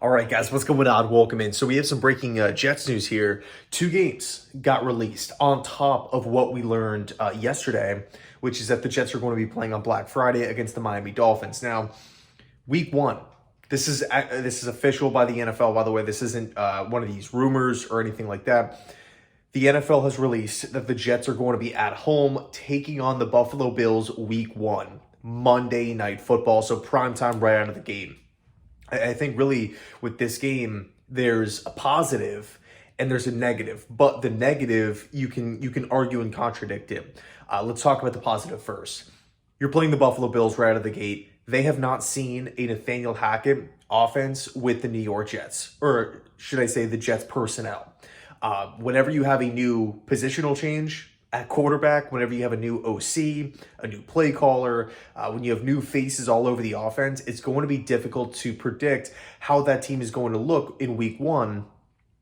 All right, guys, what's going on? Welcome in. So we have some breaking Jets news here. Two games got released on top of what we learned yesterday, which is that the Jets are going to be playing on Black Friday against the Miami Dolphins. Now, week one, this is official by the NFL, by the way. This isn't one of these rumors or anything like that. The NFL has released that the Jets are going to be at home taking on the Buffalo Bills week one, Monday Night Football, so primetime right out of the game. I think really with this game, there's a positive and there's a negative, but the negative you can argue and contradict it. Let's talk about the positive first. You're playing the Buffalo Bills right out of the gate. They have not seen a Nathaniel Hackett offense with the New York Jets, or should I say the Jets personnel. Whenever you have a new positional change at quarterback, whenever you have a new OC, a new play caller, when you have new faces all over the offense, it's going to be difficult to predict how that team is going to look in week one.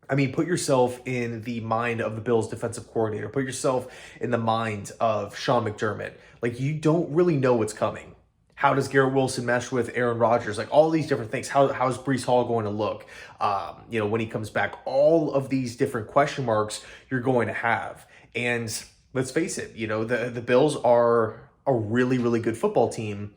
I mean, put yourself in the mind of the Bills defensive coordinator. Put yourself in the mind of Sean McDermott. Like, you don't really know what's coming. How does Garrett Wilson mesh with Aaron Rodgers? Like, all these different things. How is Breece Hall going to look? When he comes back, all of these different question marks you're going to have. And let's face it, the Bills are a really, really good football team.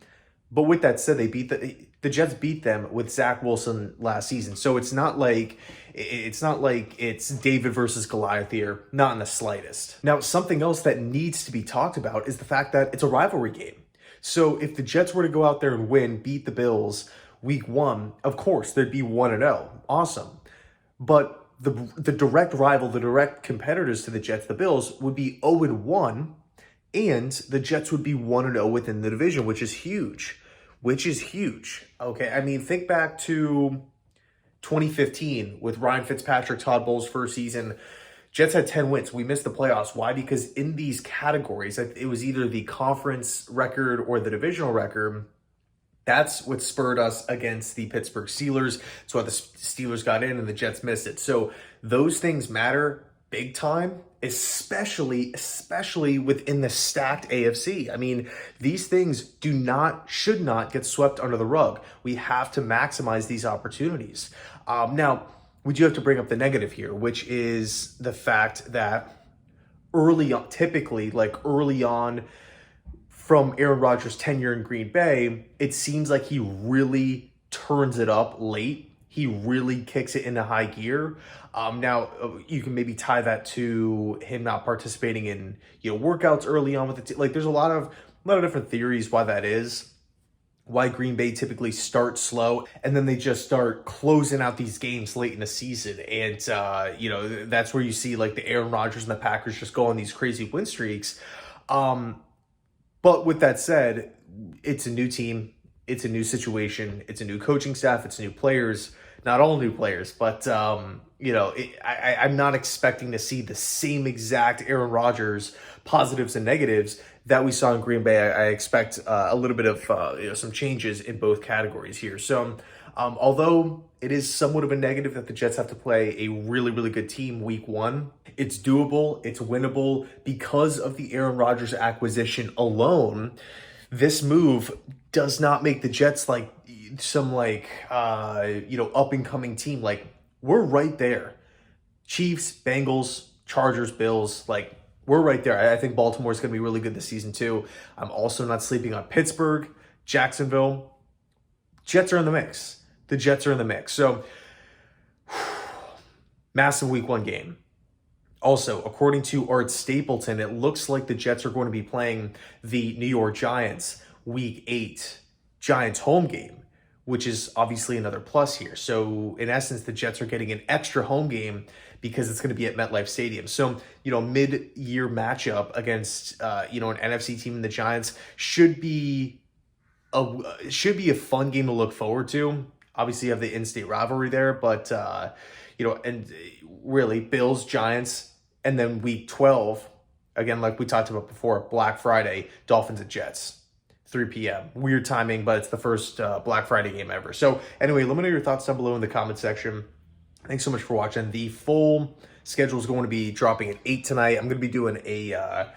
But with that said, the Jets beat them with Zach Wilson last season. So it's not like it's David versus Goliath here, not in the slightest. Now, something else that needs to be talked about is the fact that it's a rivalry game. So if the Jets were to go out there and win, beat the Bills week one, of course, they'd be 1-0. Awesome. But the direct rival, the direct competitors to the Jets, the Bills, would be 0-1, and the Jets would be 1-0 within the division, which is huge. Okay, I mean, think back to 2015 with Ryan Fitzpatrick, Todd Bowles' first season. Jets had 10 wins. We missed the playoffs. Why? Because in these categories, it was either the conference record or the divisional record. That's what spurred us against the Pittsburgh Steelers. That's why the Steelers got in and the Jets missed it. So those things matter big time, especially within the stacked AFC. I mean, these things should not get swept under the rug. We have to maximize these opportunities. Now, we do have to bring up the negative here, which is the fact that early on from Aaron Rodgers' tenure in Green Bay, it seems like he really turns it up late. He really kicks it into high gear. Now, you can maybe tie that to him not participating in workouts early on with the team. Like, there's a lot of different theories why that is. Why Green Bay typically starts slow and then they just start closing out these games late in the season. And, that's where you see like the Aaron Rodgers and the Packers just go on these crazy win streaks. But with that said, it's a new team. It's a new situation. It's a new coaching staff. It's new players. Not all new players, but, I'm not expecting to see the same exact Aaron Rodgers positives and negatives that we saw in Green Bay. I expect a little bit of some changes in both categories here. So although it is somewhat of a negative that the Jets have to play a really, really good team week one, it's doable, it's winnable because of the Aaron Rodgers acquisition alone. This move does not make the Jets like some up and coming team. Like, we're right there. Chiefs, Bengals, Chargers, Bills, we're right there. I think Baltimore is going to be really good this season too. I'm also not sleeping on Pittsburgh, Jacksonville. Jets are in the mix. The Jets are in the mix. So, massive week one game. Also, according to Art Stapleton, it looks like the Jets are going to be playing the New York Giants week 8 Giants home game, which is obviously another plus here. So in essence, the Jets are getting an extra home game because it's going to be at MetLife Stadium. So, mid-year matchup against, an NFC team in the Giants should be a fun game to look forward to. Obviously, you have the in-state rivalry there, but, and really, Bills, Giants, and then week 12, again, like we talked about before, Black Friday, Dolphins and Jets, 3 p.m. Weird timing, but it's the first Black Friday game ever. So anyway, let me know your thoughts down below in the comment section. Thanks so much for watching. The full schedule is going to be dropping at 8 tonight. I'm going to be doing a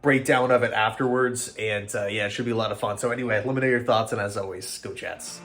breakdown of it afterwards, and it should be a lot of fun. So anyway, let me know your thoughts, and as always, go Jets.